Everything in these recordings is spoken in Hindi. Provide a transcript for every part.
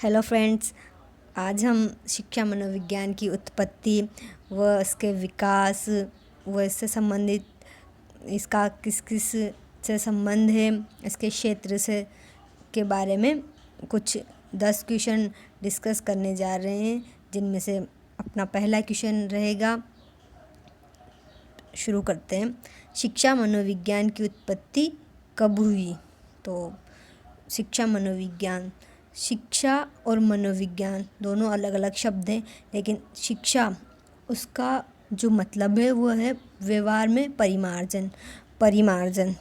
हेलो फ्रेंड्स, आज हम शिक्षा मनोविज्ञान की उत्पत्ति व इसके विकास व इससे संबंधित इसका किस किस से संबंध है, इसके क्षेत्र से के बारे में कुछ 10 क्वेश्चन डिस्कस करने जा रहे हैं, जिनमें से अपना पहला क्वेश्चन रहेगा। शुरू करते हैं। शिक्षा मनोविज्ञान की उत्पत्ति कब हुई? तो शिक्षा और मनोविज्ञान दोनों अलग अलग शब्द हैं, लेकिन शिक्षा उसका जो मतलब है वो है व्यवहार में परिमार्जन।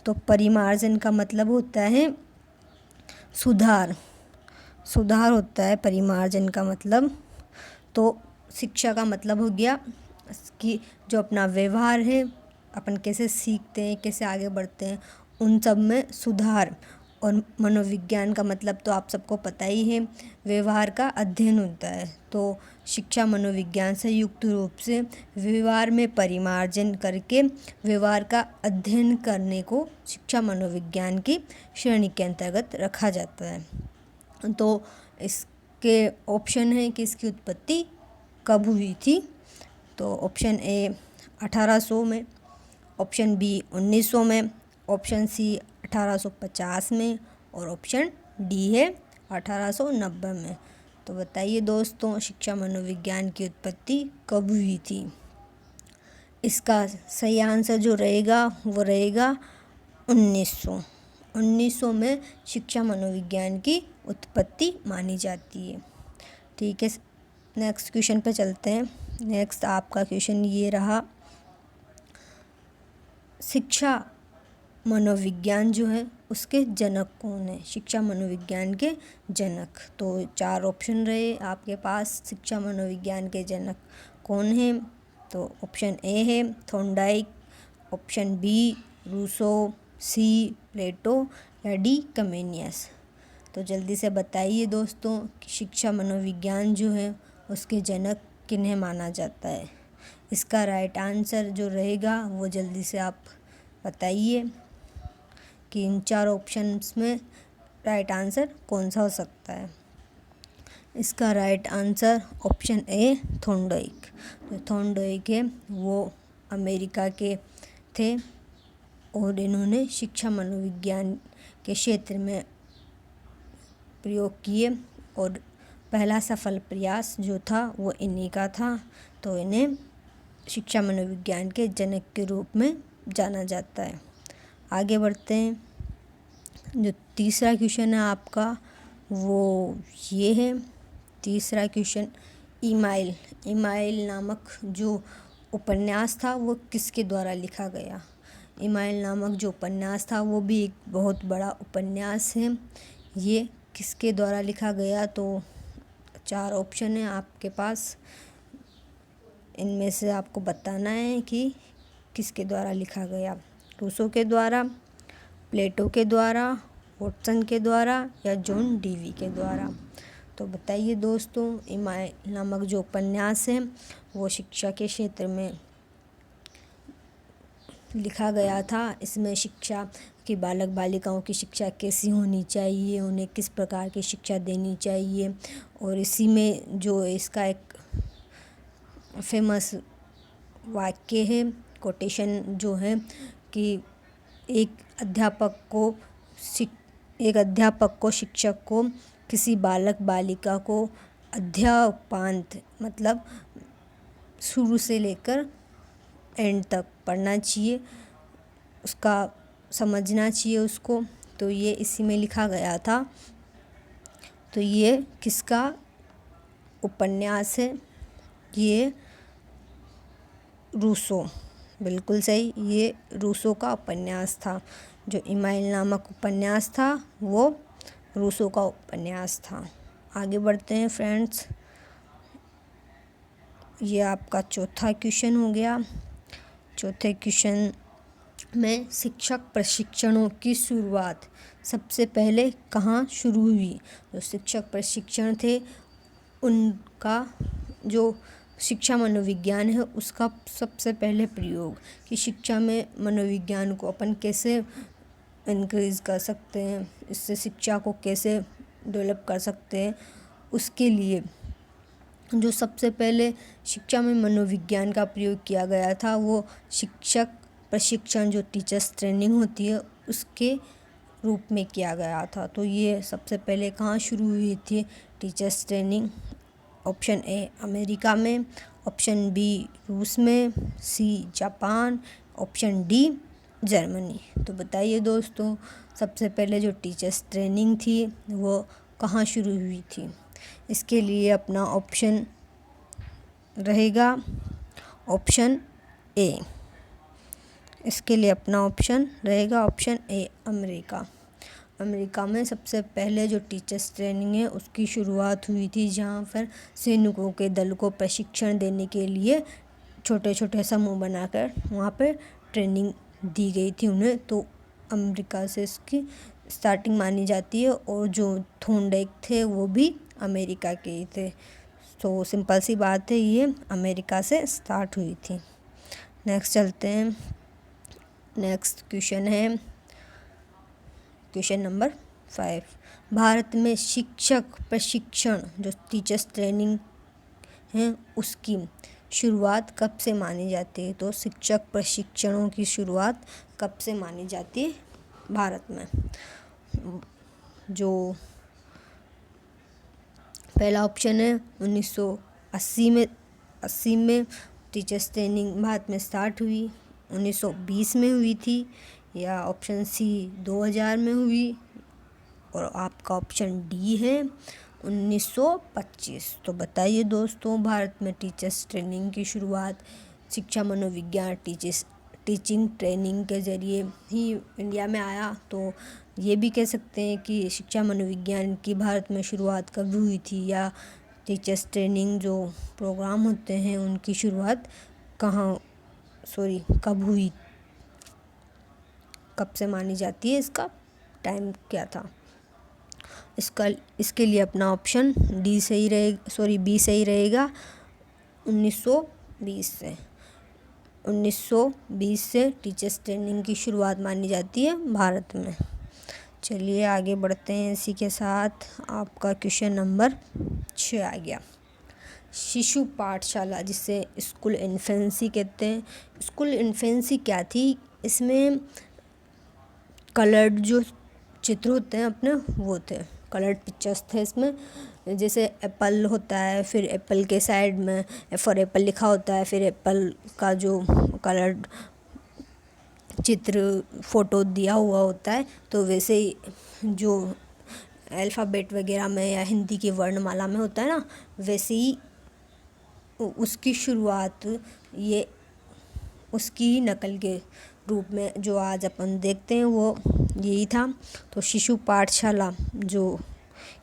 तो परिमार्जन का मतलब होता है सुधार होता है परिमार्जन का मतलब। तो शिक्षा का मतलब हो गया कि जो अपना व्यवहार है, अपन कैसे सीखते हैं, कैसे आगे बढ़ते हैं, उन सब में सुधार। और मनोविज्ञान का मतलब तो आप सबको पता ही है, व्यवहार का अध्ययन होता है। तो शिक्षा मनोविज्ञान से युक्त रूप से व्यवहार में परिमार्जन करके व्यवहार का अध्ययन करने को शिक्षा मनोविज्ञान की श्रेणी के अंतर्गत रखा जाता है। तो इसके ऑप्शन है कि इसकी उत्पत्ति कब हुई थी। तो ऑप्शन ए 1800 में, ऑप्शन बी 1900 में, ऑप्शन सी 1850 में और ऑप्शन डी है 1890 में। तो बताइए दोस्तों, शिक्षा मनोविज्ञान की उत्पत्ति कब हुई थी? इसका सही आंसर जो रहेगा वो रहेगा 1900 में शिक्षा मनोविज्ञान की उत्पत्ति मानी जाती है। ठीक है, नेक्स्ट क्वेश्चन पे चलते हैं। नेक्स्ट आपका क्वेश्चन ये रहा, शिक्षा मनोविज्ञान जो है उसके जनक कौन है? शिक्षा मनोविज्ञान के जनक। तो 4 ऑप्शन रहे आपके पास, शिक्षा मनोविज्ञान के जनक कौन है? तो ऑप्शन ए है थॉर्नडाइक, ऑप्शन बी रूसो, सी प्लेटो या डी कमेनियस। तो जल्दी से बताइए दोस्तों कि शिक्षा मनोविज्ञान जो है उसके जनक किन्हें माना जाता है? इसका राइट आंसर जो रहेगा वो जल्दी से आप बताइए कि इन 4 ऑप्शंस में राइट आंसर कौन सा हो सकता है। इसका right answer option A Thorndike. तो थॉर्नडाइक है वो अमेरिका के थे और इन्होंने शिक्षा मनोविज्ञान के क्षेत्र में प्रयोग किए और पहला सफल प्रयास जो था वो इन्हीं का था। तो इन्हें शिक्षा मनोविज्ञान के जनक के रूप में जाना जाता है। आगे बढ़ते हैं। जो तीसरा क्वेश्चन है आपका वो ये है। तीसरा क्वेश्चन, इमाइल नामक जो उपन्यास था वो किसके द्वारा लिखा गया? इमाइल नामक जो उपन्यास था वो भी एक बहुत बड़ा उपन्यास है। ये किसके द्वारा लिखा गया? तो 4 ऑप्शन है आपके पास, इनमें से आपको बताना है कि किसके द्वारा लिखा गया। रूसो के द्वारा, प्लेटो के द्वारा, वॉटसन के द्वारा या जॉन डीवी के द्वारा। तो बताइए दोस्तों, इमाइल नामक जो उपन्यास है वो शिक्षा के क्षेत्र में लिखा गया था। इसमें शिक्षा की बालक बालिकाओं की शिक्षा कैसी होनी चाहिए, उन्हें किस प्रकार की शिक्षा देनी चाहिए, और इसी में जो इसका एक फेमस वाक्य है, कोटेशन जो है कि एक अध्यापक को शिक्षक को किसी बालक बालिका को अध्यापांत मतलब शुरू से लेकर एंड तक पढ़ना चाहिए, उसका समझना चाहिए उसको। तो ये इसी में लिखा गया था। तो ये किसका उपन्यास है? ये रूसो, बिल्कुल सही, ये रूसो का उपन्यास था। जो इमाइल नामक उपन्यास था वो रूसो का उपन्यास था। आगे बढ़ते हैं फ्रेंड्स। ये आपका चौथा क्वेश्चन हो गया। चौथे क्वेश्चन में शिक्षक प्रशिक्षणों की शुरुआत सबसे पहले कहाँ शुरू हुई? जो शिक्षक प्रशिक्षण थे उनका जो शिक्षा मनोविज्ञान है उसका सबसे पहले प्रयोग कि शिक्षा में मनोविज्ञान को अपन कैसे इनक्रीज़ कर सकते हैं, इससे शिक्षा को कैसे डेवलप कर सकते हैं, उसके लिए जो सबसे पहले शिक्षा में मनोविज्ञान का प्रयोग किया गया था वो शिक्षक प्रशिक्षण जो टीचर्स ट्रेनिंग होती है उसके रूप में किया गया था। तो ये सबसे पहले कहाँ शुरू हुई थी teachers training? Option A America में, ऑप्शन बी रूस में, C Japan, option D Germany. तो बताइए दोस्तों, सबसे पहले जो टीचर्स ट्रेनिंग थी वो कहाँ शुरू हुई थी? इसके लिए अपना ऑप्शन रहेगा ऑप्शन ए। इसके लिए अपना ऑप्शन रहेगा ऑप्शन ए अमेरिका। अमेरिका में सबसे पहले जो टीचर्स ट्रेनिंग है उसकी शुरुआत हुई थी, जहाँ पर सैनिकों के दल को प्रशिक्षण देने के लिए छोटे छोटे समूह बनाकर वहाँ पर ट्रेनिंग दी गई थी उन्हें। तो अमेरिका से इसकी स्टार्टिंग मानी जाती है और जो थॉर्नडाइक थे वो भी अमेरिका के ही थे। तो सिंपल सी बात है, ये अमेरिका से स्टार्ट हुई थी। नेक्स्ट चलते हैं। नेक्स्ट क्वेश्चन है क्वेश्चन नंबर 5। भारत में शिक्षक प्रशिक्षण जो टीचर्स ट्रेनिंग है उसकी शुरुआत कब से मानी जाती है? तो शिक्षक प्रशिक्षणों की शुरुआत कब से मानी जाती है भारत में? जो पहला ऑप्शन है 1980 में टीचर्स ट्रेनिंग भारत में स्टार्ट हुई, 1920 में हुई थी, या ऑप्शन सी 2000 में हुई, और आपका ऑप्शन डी है 1925। तो बताइए दोस्तों, भारत में टीचर्स ट्रेनिंग की शुरुआत शिक्षा मनोविज्ञान टीचिंग ट्रेनिंग के ज़रिए ही इंडिया में आया। तो ये भी कह सकते हैं कि शिक्षा मनोविज्ञान की भारत में शुरुआत कब हुई थी, या टीचर्स ट्रेनिंग जो प्रोग्राम होते हैं उनकी शुरुआत कब हुई, कब से मानी जाती है, इसका टाइम क्या था? इसके लिए अपना ऑप्शन बी सही रहेगा 1920 से। 1920 से टीचर्स ट्रेनिंग की शुरुआत मानी जाती है भारत में। चलिए आगे बढ़ते हैं। इसी के साथ आपका क्वेश्चन नंबर 6 आ गया। शिशु पाठशाला, जिसे स्कूल इन्फेंसी कहते हैं। स्कूल इन्फेंसी क्या थी? इसमें कलर्ड जो चित्र होते हैं अपने वो थे, कलर्ड पिक्चर्स थे इसमें। जैसे एप्पल होता है, फिर एप्पल के साइड में फॉर एप्पल लिखा होता है, फिर एप्पल का जो कलर्ड चित्र फ़ोटो दिया हुआ होता है। तो वैसे ही जो अल्फ़ाबेट वगैरह में या हिंदी की वर्णमाला में होता है ना, वैसे ही उसकी शुरुआत ये उसकी ही नकल के रूप में जो आज अपन देखते हैं वो यही था। तो शिशु पाठशाला जो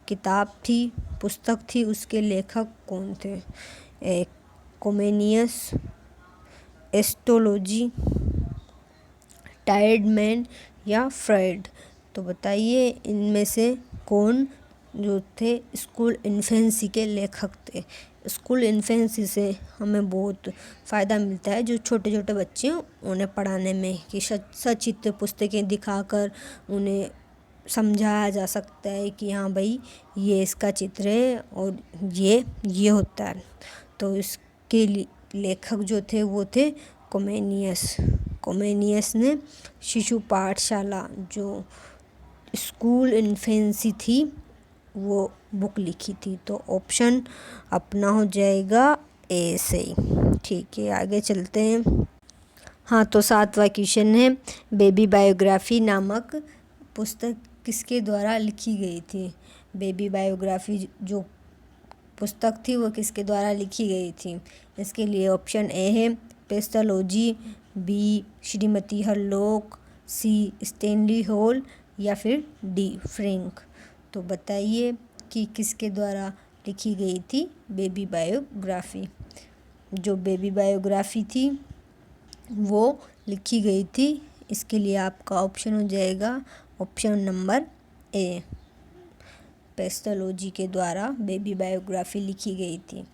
किताब थी, पुस्तक थी, उसके लेखक कौन थे? कोमेनियस, एस्ट्रोलॉजी, टायर्डमैन या फ्रायड। तो बताइए इनमें से कौन जो थे स्कूल इन्फेंसी के लेखक थे? स्कूल इन्फेंसी से हमें बहुत फ़ायदा मिलता है जो छोटे छोटे बच्चे हैं उन्हें पढ़ाने में, कि सचित्र पुस्तकें दिखाकर उन्हें समझाया जा सकता है कि हाँ भाई ये इसका चित्र है और ये होता है। तो इसके लेखक जो थे वो थे कोमेनियस ने शिशु पाठशाला जो स्कूल इन्फेंसी थी वो बुक लिखी थी। तो ऑप्शन अपना हो जाएगा ए सही। ठीक है, आगे चलते हैं। हाँ, तो 7वां क्वेश्चन है, बेबी बायोग्राफी नामक पुस्तक किसके द्वारा लिखी गई थी? बेबी बायोग्राफी जो पुस्तक थी वो किसके द्वारा लिखी गई थी? इसके लिए ऑप्शन ए है पेस्टोलॉजी, बी श्रीमती हरलोक, सी स्टेनली हॉल, या फिर डी फ्रैंक। तो बताइए कि किसके द्वारा लिखी गई थी बेबी बायोग्राफी? जो बेबी बायोग्राफी थी वो लिखी गई थी, इसके लिए आपका ऑप्शन हो जाएगा ऑप्शन नंबर ए, पेस्टोलॉजी के द्वारा बेबी बायोग्राफी लिखी गई थी।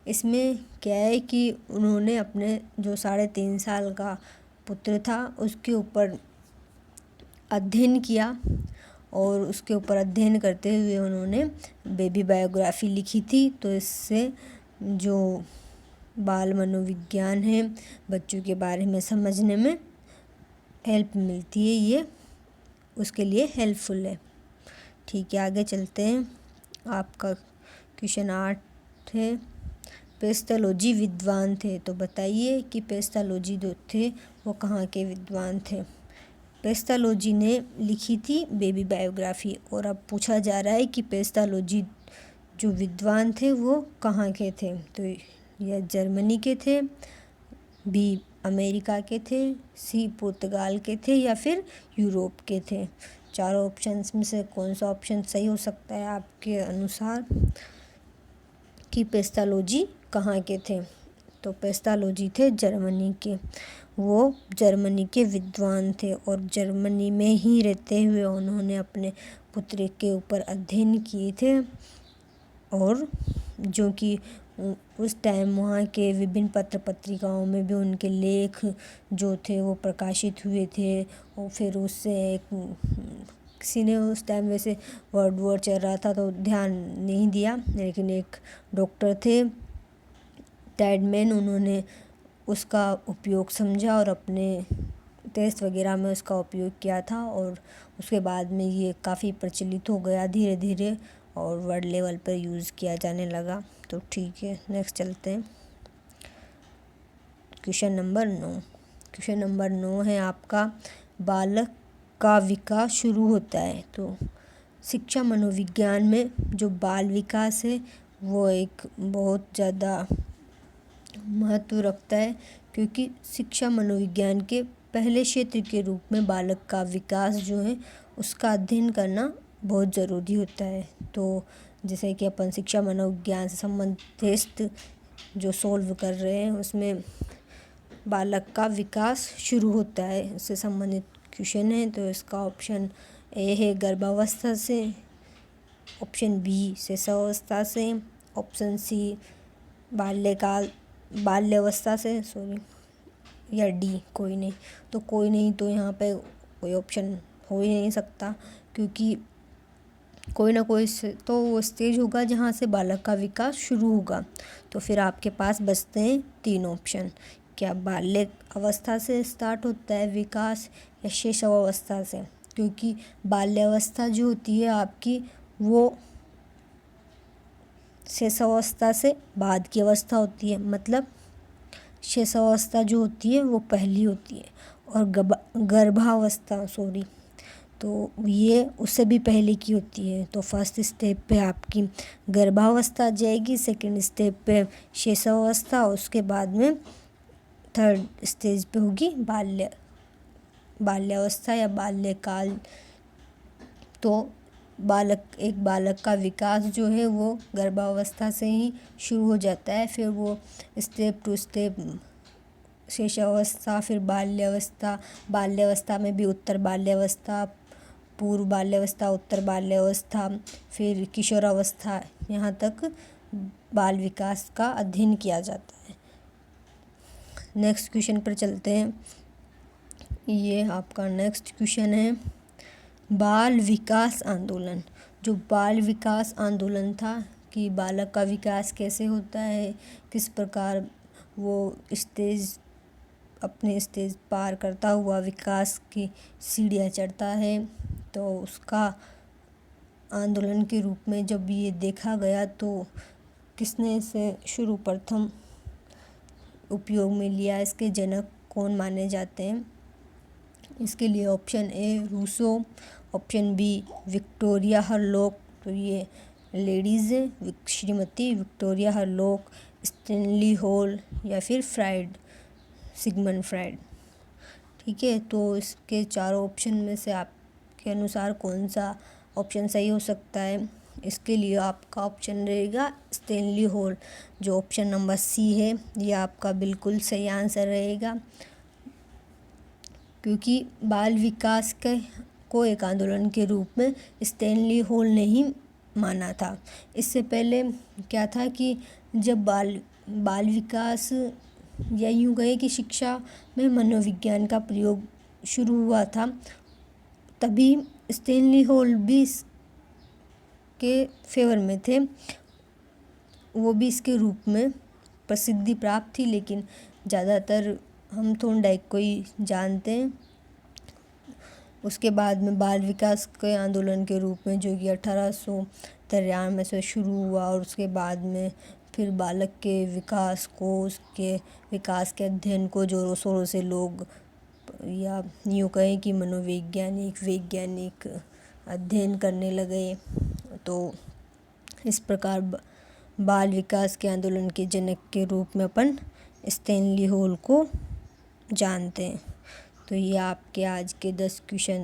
इसमें क्या है कि उन्होंने अपने जो 3.5 साल का पुत्र था उसके ऊपर अध्ययन किया और उसके ऊपर अध्ययन करते हुए उन्होंने बेबी बायोग्राफी लिखी थी। तो इससे जो बाल मनोविज्ञान है, बच्चों के बारे में समझने में हेल्प मिलती है, ये उसके लिए हेल्पफुल है। ठीक है, आगे चलते हैं। आपका क्वेश्चन 8 है, पेस्तोलॉजी विद्वान थे, तो बताइए कि पेस्तोलॉजी जो थे वो कहाँ के विद्वान थे। पेस्तोलॉजी ने लिखी थी बेबी बायोग्राफी, और अब पूछा जा रहा है कि पेस्तोलॉजी जो विद्वान थे वो कहाँ के थे। तो यह जर्मनी के थे, बी अमेरिका के थे, सी पुर्तगाल के थे, या फिर यूरोप के थे। चारों ऑप्शंस में से कौन सा ऑप्शन सही हो सकता है आपके अनुसार कि पेस्तोलॉजी कहाँ के थे। तो पेस्तोलॉजी थे जर्मनी के, वो जर्मनी के विद्वान थे और जर्मनी में ही रहते हुए उन्होंने अपने पुत्र के ऊपर अध्ययन किए थे, और जो कि उस टाइम वहाँ के विभिन्न पत्र पत्रिकाओं में भी उनके लेख जो थे वो प्रकाशित हुए थे। और फिर उससे किसी ने उस टाइम वैसे वर्ल्ड वॉर चल रहा था तो ध्यान नहीं दिया, लेकिन एक डॉक्टर थे टैडमैन, उन्होंने उसका उपयोग समझा और अपने टेस्ट वगैरह में उसका उपयोग किया था, और उसके बाद में ये काफ़ी प्रचलित हो गया धीरे धीरे और वर्ल्ड लेवल पर यूज़ किया जाने लगा। तो ठीक है, नेक्स्ट चलते हैं। Question number 9। क्वेश्चन नंबर 9 है आपका, बालक का विकास शुरू होता है। तो शिक्षा मनोविज्ञान में जो बाल विकास है वो एक बहुत ज़्यादा महत्व रखता है, क्योंकि शिक्षा मनोविज्ञान के पहले क्षेत्र के रूप में बालक का विकास जो है उसका अध्ययन करना बहुत ज़रूरी होता है। तो जैसे कि अपन शिक्षा मनोविज्ञान से संबंधित टेस्ट जो सॉल्व कर रहे हैं उसमें बालक का विकास शुरू होता है, उससे संबंधित क्वेश्चन है। तो इसका ऑप्शन ए है गर्भावस्था से, ऑप्शन बी शैशवावस्था से, ऑप्शन सी बाल्यावस्था से, या डी कोई नहीं। तो कोई नहीं, तो यहाँ पे कोई ऑप्शन हो ही नहीं सकता, क्योंकि कोई ना कोई तो वो स्टेज होगा जहाँ से बालक का विकास शुरू होगा। तो फिर आपके पास बचते हैं 3 ऑप्शन, क्या बाल्य अवस्था से स्टार्ट होता है विकास या शैशवावस्था से, क्योंकि बाल्यावस्था जो होती है आपकी वो शैशवावस्था से बाद की अवस्था होती है, मतलब शैशवावस्था जो होती है वो पहली होती है, और गर्भावस्था तो ये उससे भी पहले की होती है। तो फर्स्ट स्टेप पे आपकी गर्भावस्था आ जाएगी, सेकंड स्टेप पे शैशवावस्था, उसके बाद में थर्ड स्टेज पे होगी बाल्यावस्था या बाल्यकाल। तो एक बालक का विकास जो है वो गर्भावस्था से ही शुरू हो जाता है, फिर वो स्टेप टू स्टेप शैशवावस्था, फिर बाल्यावस्था में भी उत्तर बाल्यावस्था, पूर्व बाल्यावस्था, उत्तर बाल्यावस्था, फिर किशोरावस्था, यहाँ तक बाल विकास का अध्ययन किया जाता है। नेक्स्ट क्वेश्चन पर चलते हैं। ये आपका नेक्स्ट क्वेश्चन है, बाल विकास आंदोलन। जो बाल विकास आंदोलन था कि बालक का विकास कैसे होता है, किस प्रकार वो अपने स्टेज पार करता हुआ विकास की सीढ़ियाँ चढ़ता है, तो उसका आंदोलन के रूप में जब ये देखा गया तो किसने इसे प्रथम उपयोग में लिया, इसके जनक कौन माने जाते हैं। इसके लिए option A Rousseau, option B Victoria Hurlock, तो ये लेडीज़ है, Shrimati Victoria Hurlock, Stanley Hall, या फिर सिगमंड फ्राइड। ठीक है, तो इसके चारों ऑप्शन में से आपके अनुसार कौन सा ऑप्शन सही हो सकता है। इसके लिए आपका ऑप्शन रहेगा स्टैनली हॉल, जो ऑप्शन नंबर सी है, ये आपका बिल्कुल सही आंसर रहेगा, क्योंकि बाल विकास को एक आंदोलन के रूप में स्टैनली हॉल ने ही माना था। इससे पहले क्या था कि जब बाल विकास या यूँ कहे कि शिक्षा में मनोविज्ञान का प्रयोग शुरू हुआ था, तभी स्टेनली हॉल भी इसके फेवर में थे, वो भी इसके रूप में प्रसिद्धि प्राप्त थी, लेकिन ज़्यादातर हम थॉर्नडाइक को ही जानते हैं। उसके बाद में बाल विकास के आंदोलन के रूप में, जो कि 1893 से शुरू हुआ, और उसके बाद में फिर बालक के विकास को, उसके विकास के अध्ययन को ज़ोरों शोरों से लोग, या यूँ कहें कि वैज्ञानिक अध्ययन करने लगे। तो इस प्रकार बाल विकास के आंदोलन के जनक के रूप में अपन स्टेनली हॉल को जानते हैं। तो ये आपके आज के 10 क्वेश्चन